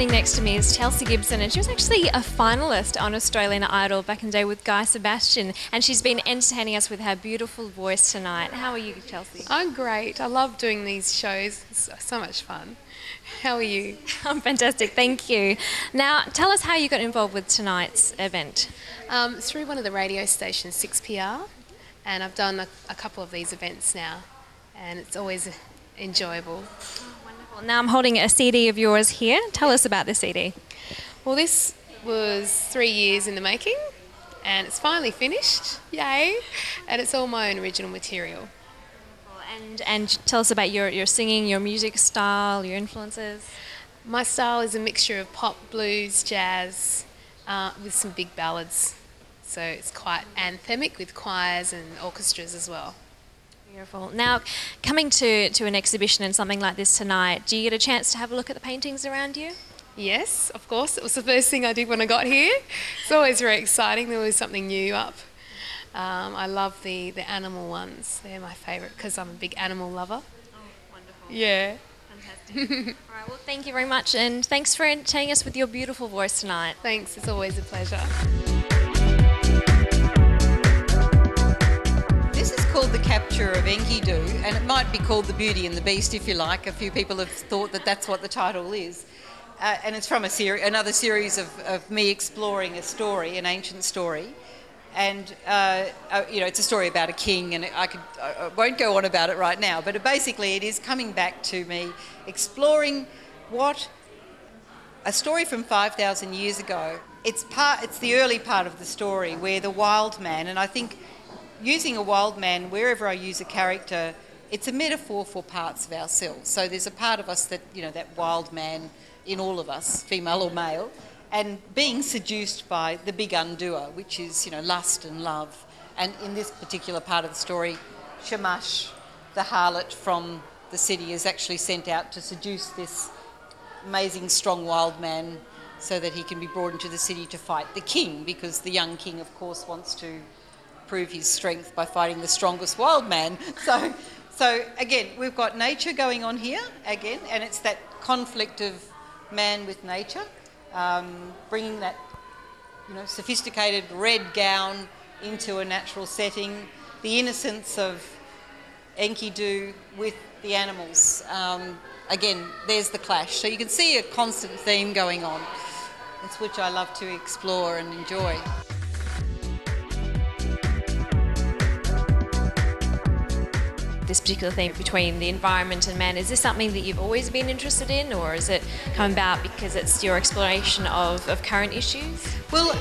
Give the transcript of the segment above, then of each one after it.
Standing next to me is Chelsea Gibson, and she was actually a finalist on Australian Idol back in the day with Guy Sebastian, and she's been entertaining us with her beautiful voice tonight. How are you, Chelsea? I'm great. I love doing these shows. It's so much fun. How are you? I'm fantastic, thank you. Now, tell us how you got involved with tonight's event. Through one of the radio stations, 6PR, and I've done a couple of these events now, and it's always enjoyable. Wonderful. Now I'm holding a CD of yours here. Tell us about the CD. Well, this was 3 years in the making, and it's finally finished. Yay! And it's all my own original material. And tell us about your singing, your music style, your influences. My style is a mixture of pop, blues, jazz, with some big ballads. So it's quite anthemic with choirs and orchestras as well. Beautiful. Now, coming to an exhibition and something like this tonight, do you get a chance to have a look at the paintings around you? Yes, of course. It was the first thing I did when I got here. It's always very exciting. There was something new up. I love the animal ones. They're my favourite because I'm a big animal lover. Oh, wonderful. Yeah. Fantastic. All right, well, thank you very much, and thanks for entertaining us with your beautiful voice tonight. Thanks. It's always a pleasure. This is called The Capture of Enkidu, and it might be called The Beauty and the Beast if you like. A few people have thought that that's what the title is. And it's from another series of me exploring a story, an ancient story. And, it's a story about a king, and I won't go on about it right now, but basically it is coming back to me, exploring what a story from 5,000 years ago. It's the early part of the story where the wild man, and I think using a wild man, wherever I use a character, it's a metaphor for parts of ourselves. So there's a part of us that, that wild man in all of us, female or male, and being seduced by the big undoer, which is, lust and love. And in this particular part of the story, Shamash, the harlot from the city, is actually sent out to seduce this amazing, strong wild man so that he can be brought into the city to fight the king, because the young king, of course, wants to prove his strength by fighting the strongest wild man. So again, we've got nature going on here again, and it's that conflict of man with nature, bringing that sophisticated red gown into a natural setting, the innocence of Enkidu with the animals. Again, there's the clash. So you can see a constant theme going on. It's which I love to explore and enjoy. This particular theme between the environment and man, is this something that you've always been interested in, or is it come about because it's your exploration of current issues? Well,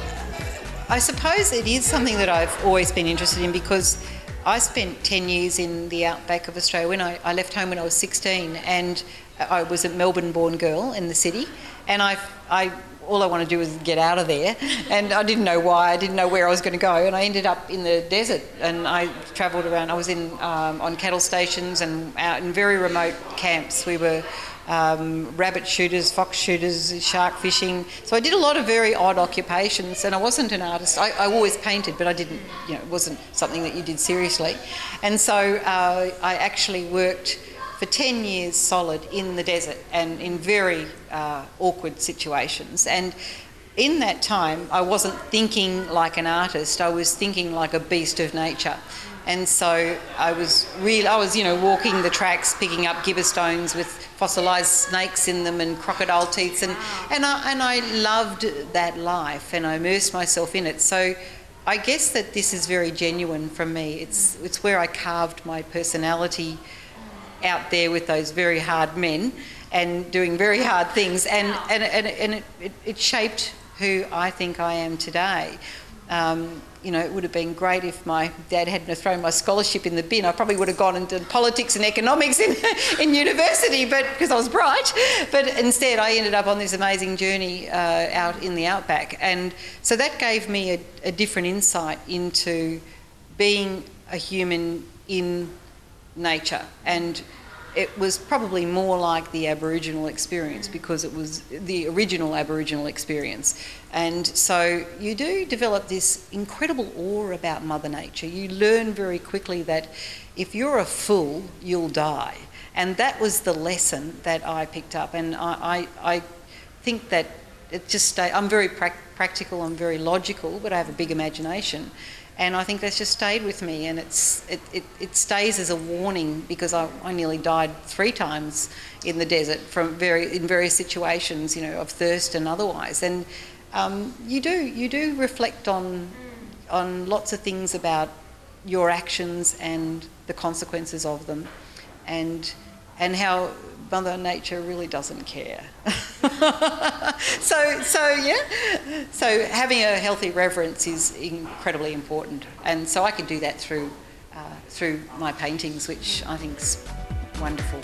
I suppose it is something that I've always been interested in, because I spent 10 years in the outback of Australia. When I left home when I was 16, and I was a Melbourne-born girl in the city, and all I want to do is get out of there, and I didn't know why, I didn't know where I was going to go, and I ended up in the desert, and I travelled around. I was on cattle stations and out in very remote camps. We were rabbit shooters, fox shooters, shark fishing. So I did a lot of very odd occupations, and I wasn't an artist. I always painted, but I didn't, it wasn't something that you did seriously. And so I actually worked for 10 years solid in the desert and in very awkward situations. And in that time, I wasn't thinking like an artist, I was thinking like a beast of nature. And so I was walking the tracks, picking up gibber stones with fossilised snakes in them and crocodile teeth, and I loved that life, and I immersed myself in it. So I guess that this is very genuine from me. It's where I carved my personality out there with those very hard men and doing very hard things, and it shaped who I think I am today. It would have been great if my dad hadn't thrown my scholarship in the bin. I probably would have gone into politics and economics in university, but because I was bright. But instead, I ended up on this amazing journey out in the outback, and so that gave me a different insight into being a human in nature. And it was probably more like the Aboriginal experience, because it was the original Aboriginal experience. And so you do develop this incredible awe about Mother Nature. You learn very quickly that if you're a fool, you'll die. And that was the lesson that I picked up. And I think that it just I'm very practical, I'm very logical, but I have a big imagination. And I think that's just stayed with me, and it stays as a warning, because I nearly died 3 times in the desert in various situations, you know, of thirst and otherwise. And you do reflect on lots of things about your actions and the consequences of them, and how Mother Nature really doesn't care. So having a healthy reverence is incredibly important, and so I can do that through my paintings, which I think's wonderful.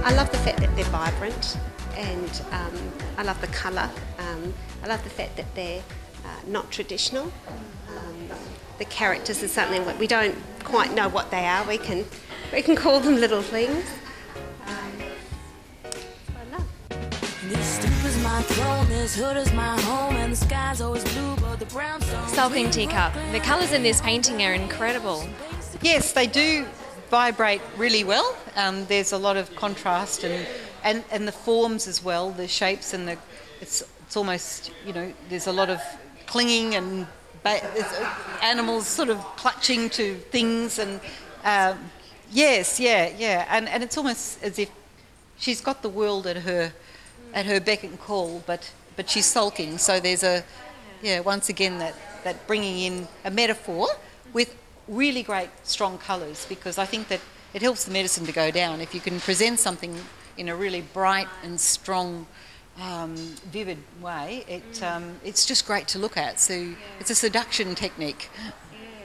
I love the fact that they're vibrant, and I love the colour. I love the fact that they're not traditional. The characters are something that we don't quite know what they are. We can call them little things. That's what I love. This stoop is my throne, this hood is my home, and the sky's always blue, but the brownstones. Sculpting teacup. The colours in this painting are incredible. Yes, they do vibrate really well. There's a lot of contrast and the forms as well, the shapes, and it's almost, you know, there's a lot of clinging and animals sort of clutching to things, and yes, and it's almost as if she's got the world at her beck and call, but she's sulking. So there's once again that bringing in a metaphor with really great strong colours, because I think that it helps the medicine to go down if you can present something in a really bright and strong, vivid way. It's just great to look at. So it's a seduction technique. Yeah,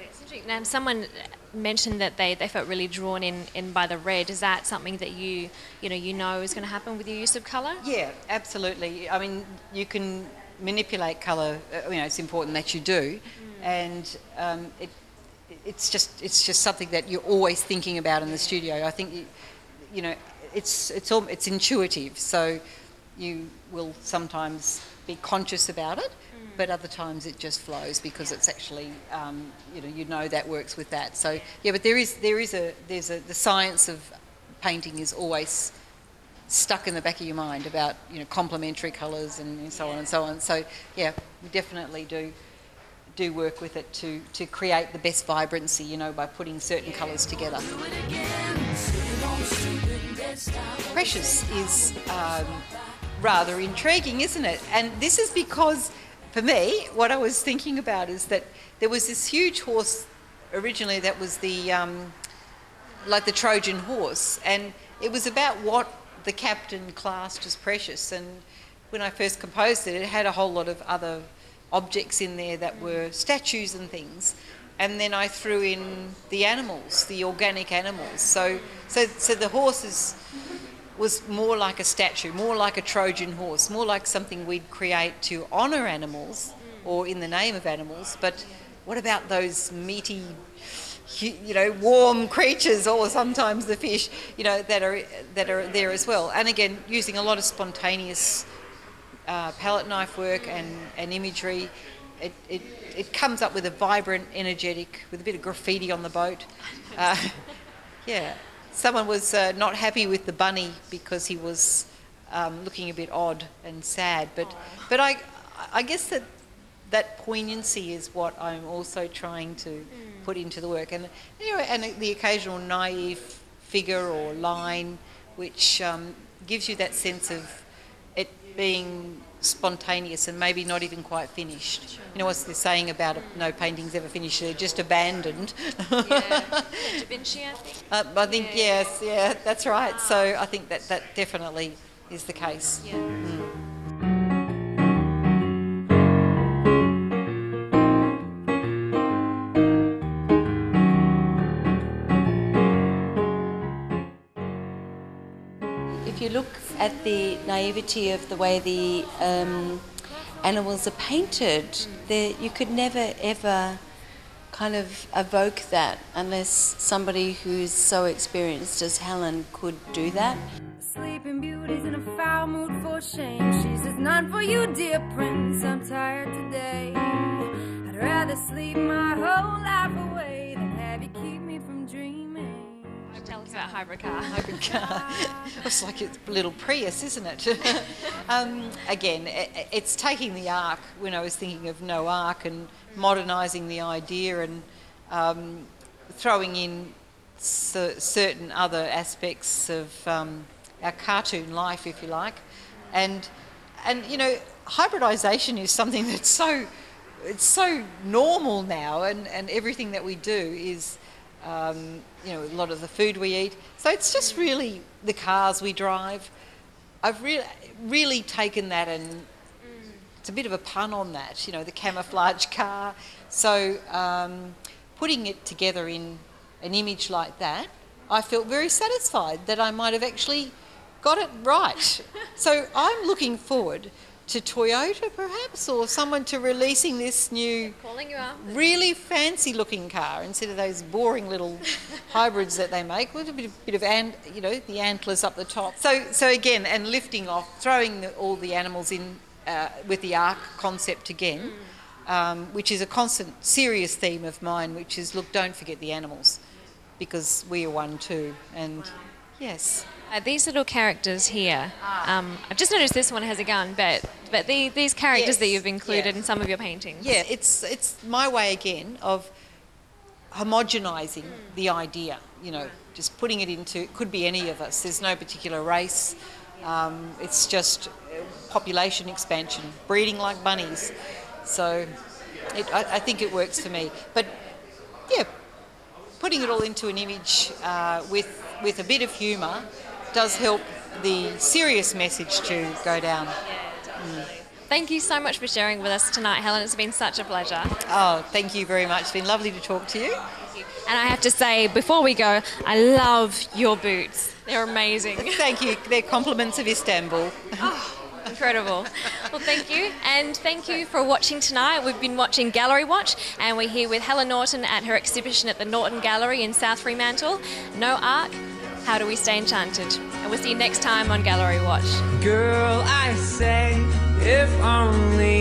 it's interesting. Now, someone mentioned that they felt really drawn in by the red. Is that something that you know is going to happen with your use of colour? Yeah, absolutely. I mean, you can manipulate colour. It's important that you do, and it's just something that you're always thinking about in the studio. I think it's intuitive. So you will sometimes be conscious about it, but other times it just flows because it's actually, that works with that. So yeah, but the science of painting is always stuck in the back of your mind about, complementary colours and so on and so on. So yeah, we definitely do work with it to create the best vibrancy, by putting certain colours together. Precious is rather intriguing, isn't it? And this is because, for me, what I was thinking about is that there was this huge horse originally that was like the Trojan horse, and it was about what the captain classed as precious. And when I first composed it, it had a whole lot of other objects in there that were statues and things, and then I threw in the animals, the organic animals. So the horses was more like a statue, more like a Trojan horse, more like something we'd create to honour animals or in the name of animals. But what about those meaty, warm creatures, or sometimes the fish, that are there as well? And again, using a lot of spontaneous palette knife work and imagery, it comes up with a vibrant, energetic, with a bit of graffiti on the boat. Someone was not happy with the bunny because he was looking a bit odd and sad, but I guess that poignancy is what I'm also trying to put into the work, and the occasional naive figure or line, which gives you that sense of it being spontaneous and maybe not even quite finished. Sure. What's the saying about no painting's ever finished, they're just abandoned. Yeah. Da Vinci, I think. I think, yes, that's right. So I think that definitely is the case. Yeah. If you look at the naivety of the way the animals are painted, you could never ever kind of evoke that unless somebody who's so experienced as Helen could do that. Sleeping Beauty's in a foul mood for shame. She says, none for you, dear prince, I'm tired today. I'd rather sleep my whole life away than have you keep me from dreaming. Tell us that hybrid car. Hybrid car. It's like a little Prius, isn't it? Again, it's taking the ark when I was thinking of no ark and modernising the idea and throwing in certain other aspects of our cartoon life, if you like, and you know, hybridisation is something that's so normal now, and everything that we do is, you know, a lot of the food we eat. So it's just really the cars we drive. I've really taken that, and it's a bit of a pun on that, you know, the camouflage car. So putting it together in an image like that, I felt very satisfied that I might have actually got it right. So I'm looking forward to Toyota perhaps, or someone to releasing this new Calling you up. really fancy looking car instead of those boring little hybrids that they make with a bit of you know, the antlers up the top. So again, and lifting off, throwing all the animals in with the ark concept again, which is a constant serious theme of mine, which is, look, don't forget the animals, because we are one too. And yes. These little characters here, I've just noticed this one has a gun, but these characters that you've included in some of your paintings. Yeah, it's my way again of homogenising the idea, you know, just putting it into, it could be any of us, there's no particular race, it's just population expansion, breeding like bunnies. So I think it works for me. But yeah, putting it all into an image with a bit of humour does help the serious message to go down. Thank you so much for sharing with us tonight, Helen. It's been such a pleasure. Oh, thank you very much. It's been lovely to talk to you. And I have to say, before we go, I love your boots. They're amazing. Thank you. They're compliments of Istanbul. Incredible. Well, thank you. And thank you for watching tonight. We've been watching Gallery Watch, and we're here with Helen Norton at her exhibition at the Norton Gallery in South Fremantle. No Ark, How Do We Stay Enchanted? And we'll see you next time on Gallery Watch. Girl, I say, if only